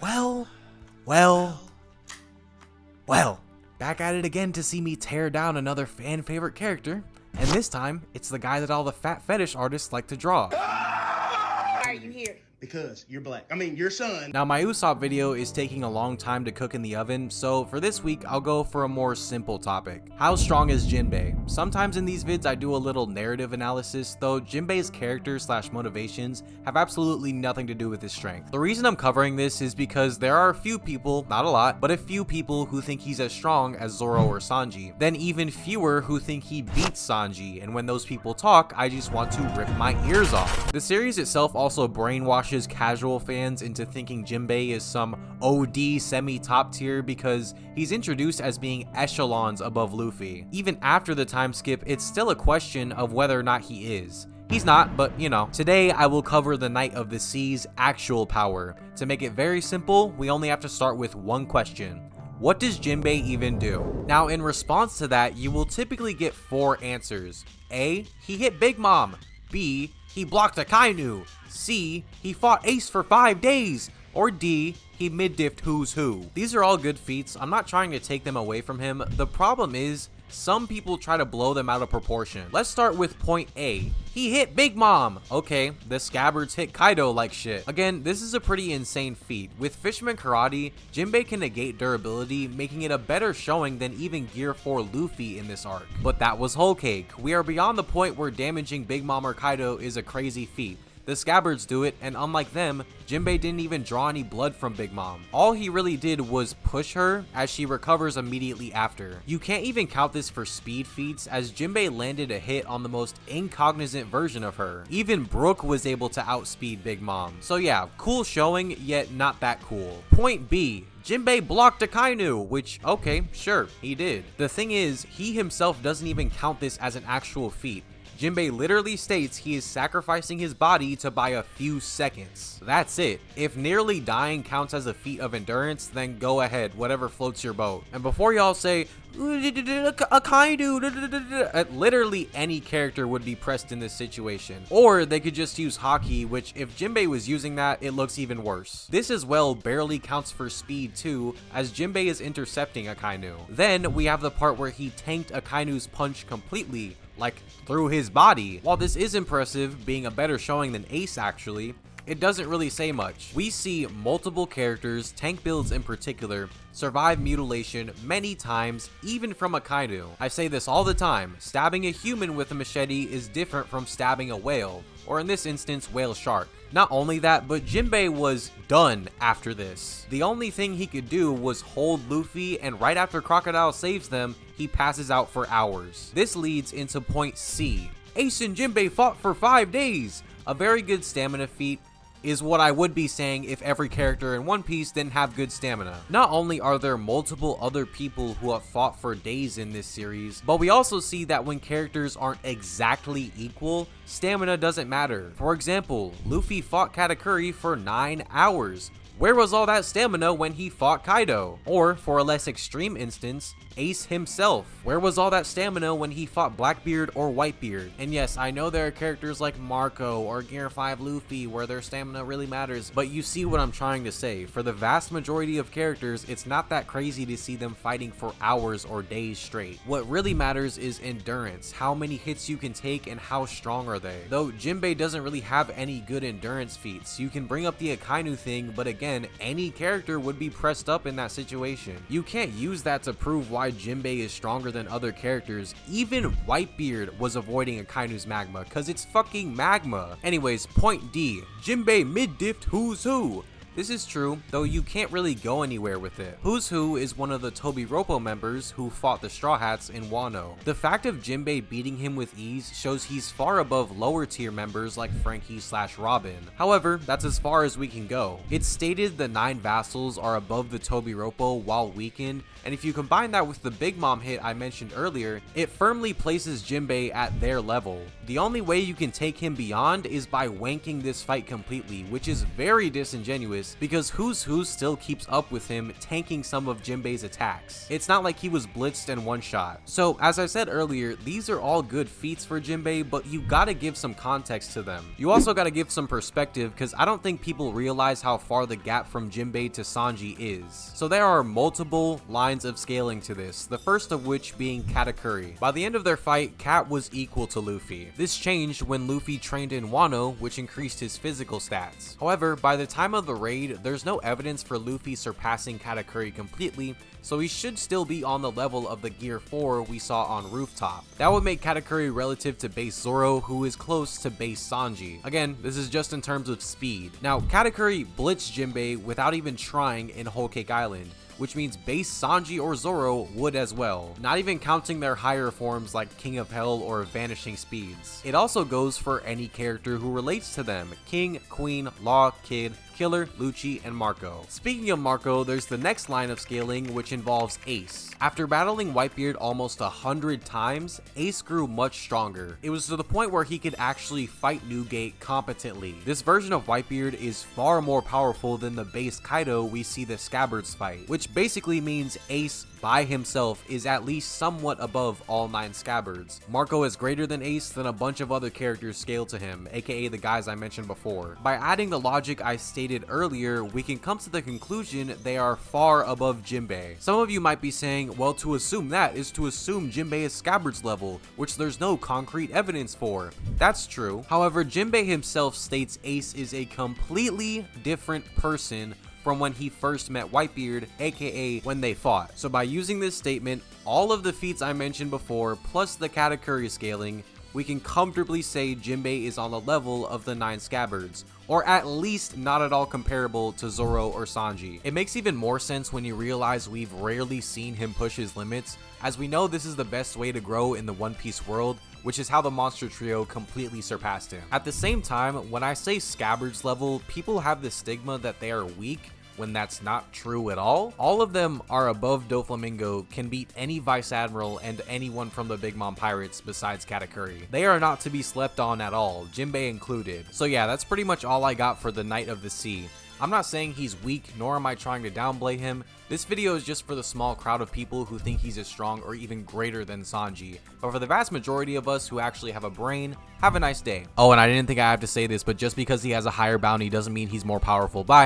Well, well, well. Back at it again to see me tear down another fan favorite character. And this time, it's the guy that all the fat fetish artists like to draw. Why are you here? Because you're black. I mean, your son. Now, my Usopp video is taking a long time to cook in the oven, so for this week, I'll go for a more simple topic. How strong is Jinbe? Sometimes in these vids, I do a little narrative analysis, though Jinbe's character / motivations have absolutely nothing to do with his strength. The reason I'm covering this is because there are a few people, not a lot, but a few people who think he's as strong as Zoro or Sanji, then even fewer who think he beats Sanji, and when those people talk, I just want to rip my ears off. The series itself also brainwashes casual fans into thinking Jinbe is some OD semi-top tier because he's introduced as being echelons above Luffy. Even after the time skip, it's still a question of whether or not he is. He's not, but you know. Today, I will cover the Knight of the Sea's actual power. To make it very simple, we only have to start with one question. What does Jinbe even do? Now, in response to that, you will typically get 4 answers. A, he hit Big Mom. B, he blocked a Kainu. C, he fought Ace for 5 days. Or D, he mid-diffed Who's Who. These are all good feats. I'm not trying to take them away from him. The problem is, some people try to blow them out of proportion. Let's start with point A. He hit Big Mom. Okay, the scabbards hit Kaido like shit. Again, this is a pretty insane feat. With Fisherman Karate, Jinbe can negate durability, making it a better showing than even Gear 4 Luffy in this arc. But that was whole cake. We are beyond the point where damaging Big Mom or Kaido is a crazy feat. The scabbards do it, and unlike them, Jinbe didn't even draw any blood from Big Mom. All he really did was push her as she recovers immediately after. You can't even count this for speed feats, as Jinbe landed a hit on the most incognizant version of her. Even Brook was able to outspeed Big Mom. So yeah, cool showing, yet not that cool. Point B. Jinbe blocked a Kainu, which, okay, sure, he did. The thing is, he himself doesn't even count this as an actual feat. Jinbe literally states he is sacrificing his body to buy a few seconds. That's it. If nearly dying counts as a feat of endurance, then go ahead, whatever floats your boat. And before y'all say, a Kainu, literally any character would be pressed in this situation. Or they could just use Haki, which if Jinbe was using that, it looks even worse. This as well barely counts for speed too, as Jinbe is intercepting a Kainu. Then we have the part where he tanked a Kainu's punch completely, like through his body. While this is impressive, being a better showing than Ace actually, it doesn't really say much. We see multiple characters, tank builds in particular, survive mutilation many times, even from a Kainu. I say this all the time, stabbing a human with a machete is different from stabbing a whale, or in this instance, whale shark. Not only that, but Jinbe was done after this. The only thing he could do was hold Luffy, and right after Crocodile saves them, he passes out for hours. This leads into point C. Ace and Jinbe fought for 5 days. A very good stamina feat is what I would be saying if every character in One Piece didn't have good stamina. Not only are there multiple other people who have fought for days in this series, but we also see that when characters aren't exactly equal, stamina doesn't matter. For example, Luffy fought Katakuri for 9 hours. Where was all that stamina when he fought Kaido? Or, for a less extreme instance, Ace himself. Where was all that stamina when he fought Blackbeard or Whitebeard? And yes, I know there are characters like Marco or Gear 5 Luffy where their stamina really matters, but you see what I'm trying to say. For the vast majority of characters, it's not that crazy to see them fighting for hours or days straight. What really matters is endurance, how many hits you can take and how strong are they. Though Jinbe doesn't really have any good endurance feats. You can bring up the Akainu thing, but again, any character would be pressed up in that situation. You can't use that to prove why Jinbe is stronger than other characters. Even Whitebeard was avoiding Akainu's magma because it's fucking magma. Anyways, point D. Jinbe mid-diffed Who's Who. This is true, though you can't really go anywhere with it. Who's Who is one of the Tobiropo members who fought the Straw Hats in Wano. The fact of Jinbe beating him with ease shows he's far above lower tier members like Frankie/Robin. However, that's as far as we can go. It's stated the 9 vassals are above the Tobiropo while weakened, and if you combine that with the Big Mom hit I mentioned earlier, it firmly places Jinbe at their level. The only way you can take him beyond is by wanking this fight completely, which is very disingenuous this because Who's Who still keeps up with him, tanking some of Jinbe's attacks. It's not like he was blitzed and one-shot. So as I said earlier, these are all good feats for Jinbe, but you gotta give some context to them. You also gotta give some perspective because I don't think people realize how far the gap from Jinbe to Sanji is. So there are multiple lines of scaling to this, the first of which being Katakuri. By the end of their fight, Kat was equal to Luffy. This changed when Luffy trained in Wano, which increased his physical stats. However, by the time of the raid, there's no evidence for Luffy surpassing Katakuri completely, so he should still be on the level of the Gear 4 we saw on Rooftop. That would make Katakuri relative to base Zoro, who is close to base Sanji. Again, this is just in terms of speed. Now, Katakuri blitzed Jinbe without even trying in Whole Cake Island, which means base Sanji or Zoro would as well, not even counting their higher forms like King of Hell or Vanishing Speeds. It also goes for any character who relates to them: King, Queen, Law, Kid, Killer, Lucci, and Marco. Speaking of Marco, there's the next line of scaling, which involves Ace. After battling Whitebeard almost 100 times, Ace grew much stronger. It was to the point where he could actually fight Newgate competently. This version of Whitebeard is far more powerful than the base Kaido we see the Scabbards fight, which basically means Ace by himself is at least somewhat above all 9 Scabbards. Marco is greater than Ace, then a bunch of other characters scale to him, aka the guys I mentioned before. By adding the logic I stated earlier, we can come to the conclusion they are far above Jinbe. Some of you might be saying, well, to assume that is to assume Jinbe is Scabbard's level, which there's no concrete evidence for. That's true. However, Jinbe himself states Ace is a completely different person from when he first met Whitebeard, aka when they fought. So by using this statement, all of the feats I mentioned before, plus the Katakuri scaling, we can comfortably say Jinbe is on the level of the 9 Scabbards, or at least not at all comparable to Zoro or Sanji. It makes even more sense when you realize we've rarely seen him push his limits, as we know this is the best way to grow in the One Piece world, which is how the Monster Trio completely surpassed him. At the same time, when I say Scabbard's level, people have the stigma that they are weak, when that's not true at all. All of them are above Doflamingo, can beat any Vice Admiral and anyone from the Big Mom Pirates besides Katakuri. They are not to be slept on at all, Jinbe included. So yeah, that's pretty much all I got for the Knight of the Sea. I'm not saying he's weak, nor am I trying to downplay him. This video is just for the small crowd of people who think he's as strong or even greater than Sanji. But for the vast majority of us who actually have a brain, have a nice day. Oh, and I didn't think I have to say this, but just because he has a higher bounty doesn't mean he's more powerful. Bye.